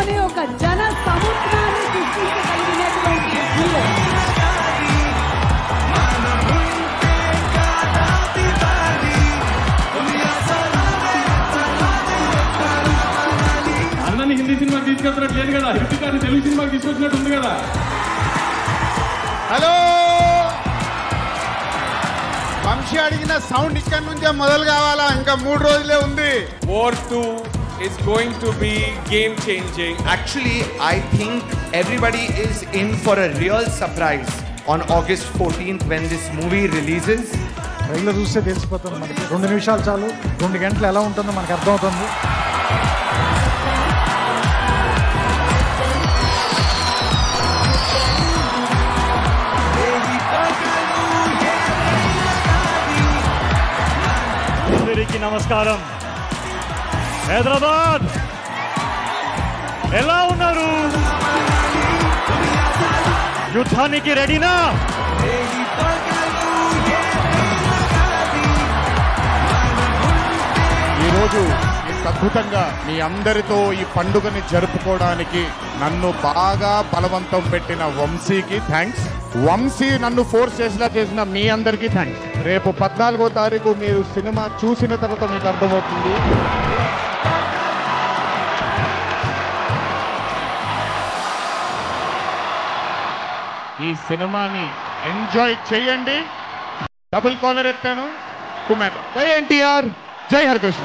సిటీలోనే ఒక జన సముద్రాన్ని సృష్టించగలిగినటువంటి హీరో. అన్నని హిందీ సినిమాకి తీసుకెళ్తున్నట్టు లేదు కదా, హిందీ తెలుగు సినిమాకి తీసుకొచ్చినట్టు ఉంది కదా. హలో, వంశీ అడిగిన సౌండ్ ఇక్కడి నుంచే మొదలు కావాలా? ఇంకా 3 రోజులే ఉంది. War 2 is going to be game changing. Actually, I think everybody is in for a real surprise on August 14th when this movie releases. Trailer చూస్తే తెలిసిపోతుంది మనకి. 2 నిమిషాలు చాలు, 2 గంటలు ఎలా ఉంటుందో మనకు అర్థమవుతుంది. అందరికీ నమస్కారం. హైదరాబాద్ ఎలా ఉన్నారు? యుద్ధానికి రెడీనా? ఈరోజు ఇంత అద్భుతంగా మీ అందరితో ఈ పండుగని జరుపుకోవడానికి నన్ను బాగా బలవంతం పెట్టిన వంశీకి థ్యాంక్స్. వంశీ నన్ను ఫోర్స్ చేసిన మీ అందరికీ థ్యాంక్స్. రేపు 14వ తారీఖు మీరు సినిమా చూసిన తర్వాత మీకు అర్థమవుతుంది. ఈ సినిమాని ఎంజాయ్ చేయండి. డబుల్ కాలర్ ఎత్తాను. కుమార్, జై ఎన్టీఆర్, జై హరికృష్ణ.